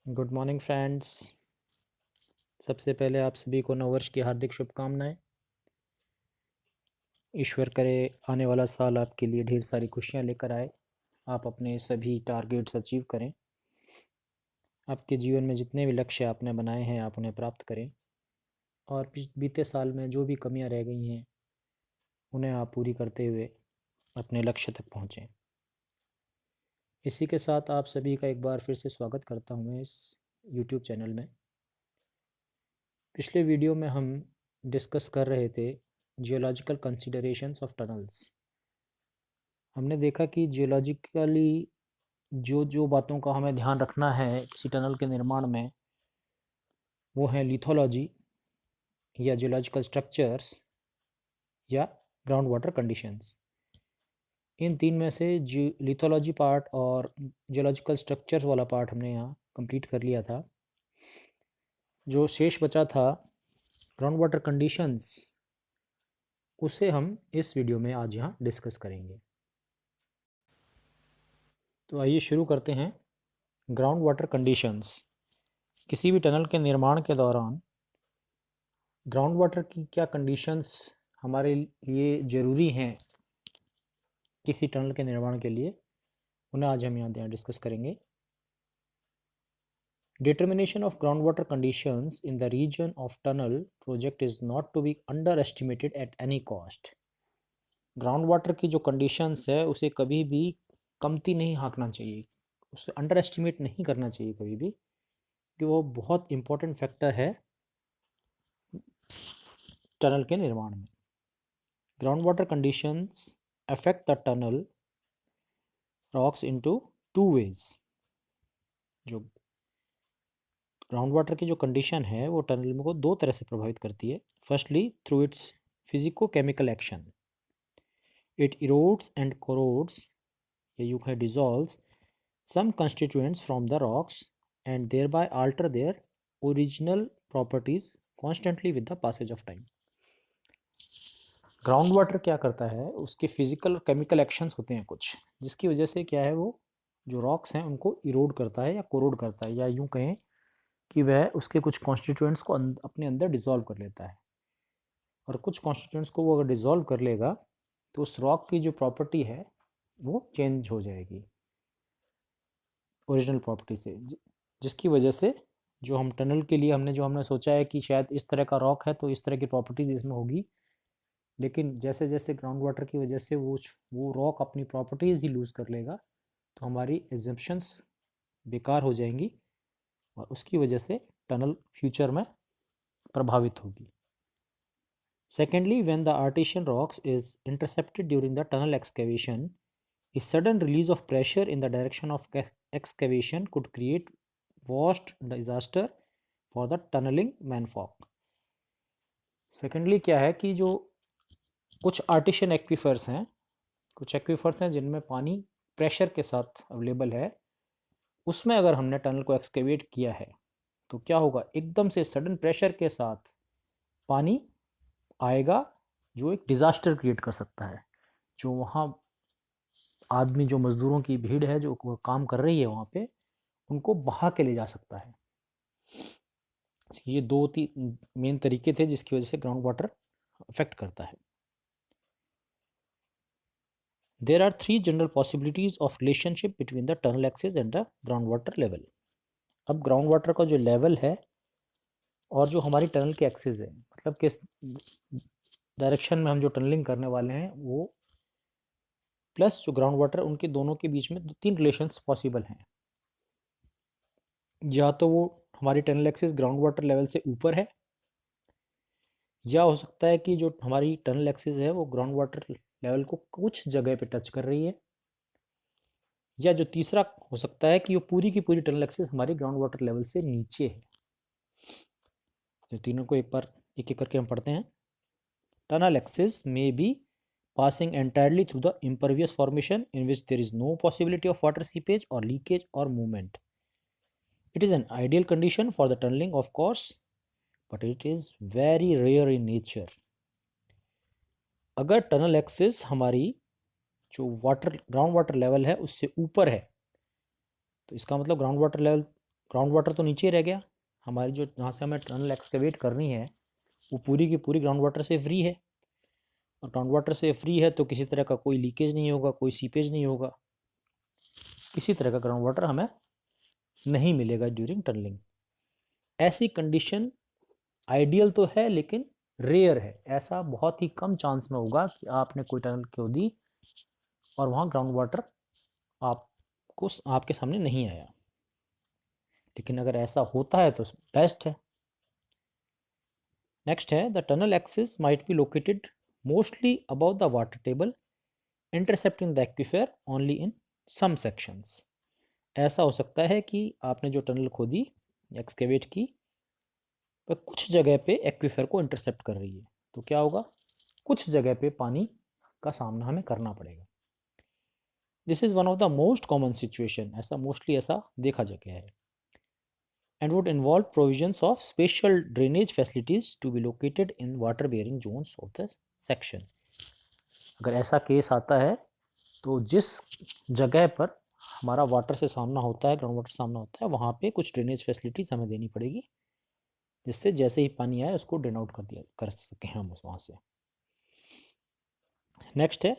Good morning friends. सबसे पहले आप सभी को नववर्ष की हार्दिक शुभकामनाएं। ईश्वर करे आने वाला साल आपके लिए ढेर सारी खुशियां लेकर आए, आप अपने सभी टारगेट्स अचीव करें, आपके जीवन में जितने भी लक्ष्य आपने बनाए हैं आप उन्हें प्राप्त करें और बीते साल में जो भी कमियां रह गई हैं उन्हें आप पूरी करते हुए अपने लक्ष्य तक पहुँचें। इसी के साथ आप सभी का एक बार फिर से स्वागत करता हूँ मैं इस यूट्यूब चैनल में। पिछले वीडियो में हम डिस्कस कर रहे थे जियोलॉजिकल कंसीडरेशंस ऑफ टनल्स। हमने देखा कि जियोलॉजिकली जो जो बातों का हमें ध्यान रखना है किसी टनल के निर्माण में, वो है लिथोलॉजी या जियोलॉजिकल स्ट्रक्चर्स या ग्राउंड वाटर कंडीशंस। इन तीन में से लिथोलॉजी पार्ट और जियोलॉजिकल स्ट्रक्चर्स वाला पार्ट हमने यहाँ कंप्लीट कर लिया था। जो शेष बचा था ग्राउंड वाटर कंडीशंस, उसे हम इस वीडियो में आज यहाँ डिस्कस करेंगे। तो आइए शुरू करते हैं। Ground water conditions. किसी भी टनल के निर्माण के दौरान ग्राउंड वाटर की क्या कंडीशंस हमारे लिए ज़रूरी हैं किसी टनल के निर्माण के लिए, उन्हें आज हम यहाँ डिस्कस करेंगे। Determination of ground water conditions in the region of tunnel project is not to be underestimated at any cost. Ground water की जो कंडीशंस है उसे कभी भी कमती नहीं हाँकना चाहिए, उसे अंडर एस्टिमेट नहीं करना चाहिए कभी भी, कि वो बहुत इंपॉर्टेंट फैक्टर है टनल के निर्माण में। Ground water conditions affect the tunnel rocks into two ways. जो ग्राउंड वाटर की जो कंडीशन है वो टनल को दो तरह से प्रभावित करती है। Firstly through its physico chemical action, it erodes and corrodes या you can dissolves some constituents from the rocks and thereby alter their original properties constantly with the passage of time. Ground water क्या करता है, उसके physical और chemical actions होते हैं कुछ, जिसकी वजह से क्या है, वो जो रॉक्स हैं उनको इरोड करता है या कोरोड करता है, या यूं कहें कि वह उसके कुछ कॉन्स्टिट्यूएंट्स को अपने अंदर डिसॉल्व कर लेता है। और कुछ कॉन्स्टिट्यूएंट्स को वो अगर डिसॉल्व कर लेगा तो उस रॉक की जो प्रॉपर्टी है वो चेंज हो जाएगी ओरिजिनल प्रॉपर्टी से, जिसकी वजह से जो हम टनल के लिए हमने सोचा है कि शायद इस तरह का रॉक है तो इस तरह की प्रॉपर्टीज इसमें होगी, लेकिन जैसे जैसे ग्राउंड वाटर की वजह से वो रॉक अपनी प्रॉपर्टीज ही लूज़ कर लेगा, तो हमारी एजम्पशंस बेकार हो जाएंगी और उसकी वजह से टनल फ्यूचर में प्रभावित होगी। Secondly, when the artisan rocks is intercepted during the tunnel excavation, a sudden release of pressure in the direction of excavation could create vast disaster for the tunneling manfolk. Secondly क्या है कि जो कुछ artisan aquifers हैं जिनमें पानी pressure के साथ अवेलेबल है, उसमें अगर हमने टनल को एक्सकेवेट किया है तो क्या होगा, एकदम से सडन प्रेशर के साथ पानी आएगा जो एक डिज़ास्टर क्रिएट कर सकता है। जो वहाँ आदमी, जो मज़दूरों की भीड़ है जो काम कर रही है वहाँ पे, उनको बहा के ले जा सकता है। ये दो तीन मेन तरीके थे जिसकी वजह से ग्राउंड वाटर अफेक्ट करता है। There are three general possibilities of relationship between the tunnel axis and the ground water level. अब ग्राउंड वाटर का जो लेवल है और जो हमारी टनल के एक्सिस है, मतलब किस डायरेक्शन में हम जो टनलिंग करने वाले हैं वो प्लस जो ग्राउंड वाटर, उनके दोनों के बीच में तीन रिलेशंस पॉसिबल हैं। या तो वो हमारी tunnel axis ground water level से ऊपर है, या हो सकता है कि जो हमारी टनल एक्सिस है वो ग्राउंड वाटर लेवल को कुछ जगह पे टच कर रही है, या जो तीसरा हो सकता है कि वो पूरी की पूरी टनल एक्सिस हमारी ग्राउंड वाटर लेवल से नीचे है। तो तीनों को एक बार एक एक करके हम पढ़ते हैं। Tunnel axis may be passing entirely through the impervious formation in which there is no possibility of water seepage or leakage or movement. It is an ideal condition for the tunneling, of course, but it is very rare in nature. अगर tunnel axis हमारी जो ground water level है उससे ऊपर है, तो इसका मतलब ground water level ground water तो नीचे रह गया, हमारी जो जहाँ से हमें टनल एक्सकेवेट करनी है वो पूरी की पूरी ग्राउंड वाटर से फ्री है, और ग्राउंड वाटर से फ्री है तो किसी तरह का कोई लीकेज नहीं होगा, कोई सीपेज नहीं होगा, किसी तरह का ग्राउंड वाटर हमें नहीं मिलेगा ड्यूरिंग टनलिंग। ऐसी कंडीशन आइडियल तो है लेकिन रेयर है, ऐसा बहुत ही कम चांस में होगा कि आपने कोई टनल खोदी और वहाँ ग्राउंड वाटर आपको आपके सामने नहीं आया, लेकिन अगर ऐसा होता है तो बेस्ट है। नेक्स्ट है the tunnel axis might be located mostly about the water table intercepting the aquifer only in some sections. ऐसा हो सकता है कि आपने जो टनल खोदी एक्सकेवेट की वह कुछ जगह पे एक्वीफर को इंटरसेप्ट कर रही है, तो क्या होगा, कुछ जगह पे पानी का सामना हमें करना पड़ेगा। This is one of the most common situation, ऐसा मोस्टली ऐसा देखा गया है, and would involve provisions of special drainage facilities to be located in water bearing zones of the section। अगर ऐसा केस आता है तो जिस जगह पर हमारा वाटर से सामना होता है, ग्राउंड वाटर सामना होता है, वहाँ पे कुछ ड्रेनेज फैसिलिटीज़ हमें देनी पड़ेगी, जिससे जैसे ही पानी आए उसको ड्रेन आउट कर सकें हम उस वहाँ से। नेक्स्ट है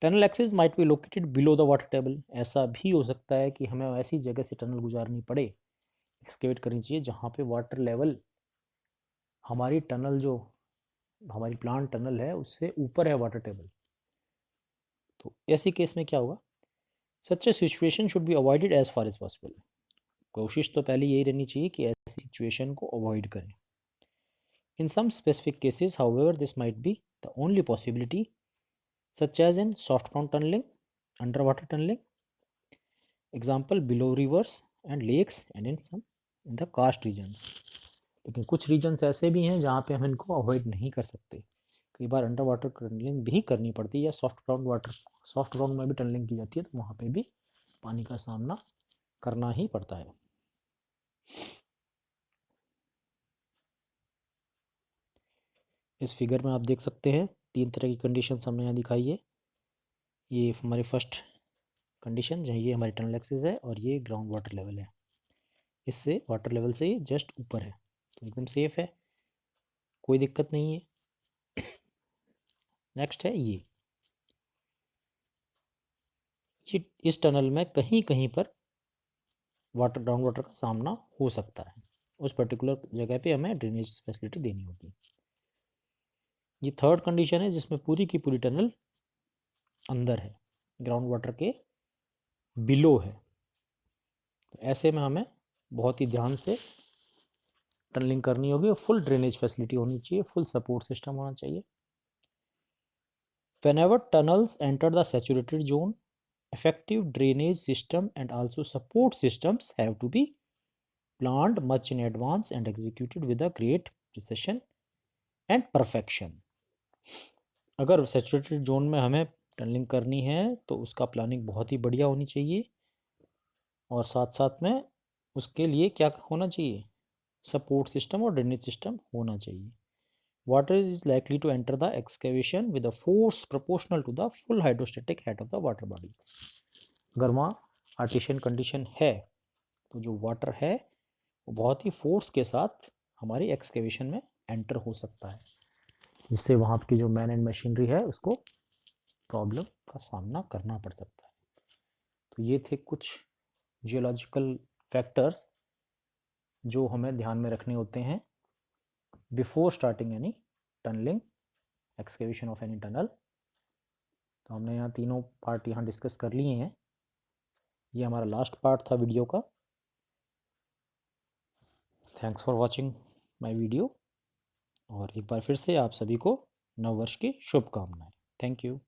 tunnel axis might be located below the water table. ऐसा भी हो सकता है कि हमें ऐसी जगह से टनल गुजारनी पड़े, एक्सकेवेट करनी चाहिए जहाँ पे वाटर लेवल हमारी टनल जो हमारी प्लांट टनल है उससे ऊपर है वाटर टेबल। तो ऐसी केस में क्या होगा, such a situation should be avoided as far as possible. कोशिश तो पहले यही रहनी चाहिए कि ऐसी सिचुएशन को अवॉइड करें। In some specific cases however this might be the only possibility, such as in soft ground tunnelling, under water tunnelling, example below rivers and lakes and in the karst regions. लेकिन कुछ regions ऐसे भी हैं जहाँ पे हम इनको avoid नहीं कर सकते, कई बार अंडर वाटर टनलिंग भी करनी पड़ती है, या सॉफ्ट ग्राउंड में भी टनलिंग की जाती है, तो वहाँ पे भी पानी का सामना करना ही पड़ता है। इस फिगर में आप देख सकते हैं 3 तरह की कंडीशन हमने यहाँ दिखाई है। ये हमारी फर्स्ट कंडीशन जहाँ ये हमारी टनल एक्सिस है और ये ग्राउंड वाटर लेवल है, इससे वाटर लेवल से ये जस्ट ऊपर है, तो एकदम सेफ है, कोई दिक्कत नहीं है। नेक्स्ट है ये इस टनल में कहीं कहीं पर ग्राउंड वाटर का सामना हो सकता है, उस पर्टिकुलर जगह पे हमें ड्रेनेज फैसिलिटी देनी होगी। ये थर्ड कंडीशन है जिसमें पूरी की पूरी टनल अंदर है, ग्राउंड वाटर के बिलो है, तो ऐसे में हमें बहुत ही ध्यान से टनलिंग करनी होगी और फुल ड्रेनेज फैसिलिटी होनी चाहिए, फुल सपोर्ट सिस्टम होना चाहिए। Whenever tunnels enter the saturated zone, effective drainage system and also support systems have to be planned much in advance and executed with a great precision and perfection। अगर saturated zone में हमें tunnelling करनी है तो उसका planning बहुत ही बढ़िया होनी चाहिए, और साथ साथ में उसके लिए क्या होना चाहिए, सपोर्ट सिस्टम और ड्रेनेज सिस्टम होना चाहिए। Water is likely to enter the excavation with a force proportional to the full hydrostatic head of the water body। अगर वहाँ आर्टिशियन कंडीशन है तो जो वाटर है वो बहुत ही फोर्स के साथ हमारी एक्सकेवेशन में एंटर हो सकता है, जिससे वहाँ की जो मैन एंड मशीनरी है उसको प्रॉब्लम का सामना करना पड़ सकता है। तो ये थे कुछ जियोलॉजिकल फैक्टर्स जो हमें ध्यान में रखने होते हैं before starting any tunnelling, excavation of any tunnel. तो हमने यहाँ तीनों पार्ट यहाँ डिस्कस कर लिए हैं, ये हमारा लास्ट पार्ट था वीडियो का। Thanks for watching my video, और एक बार फिर से आप सभी को नव वर्ष की शुभकामनाएं। Thank you.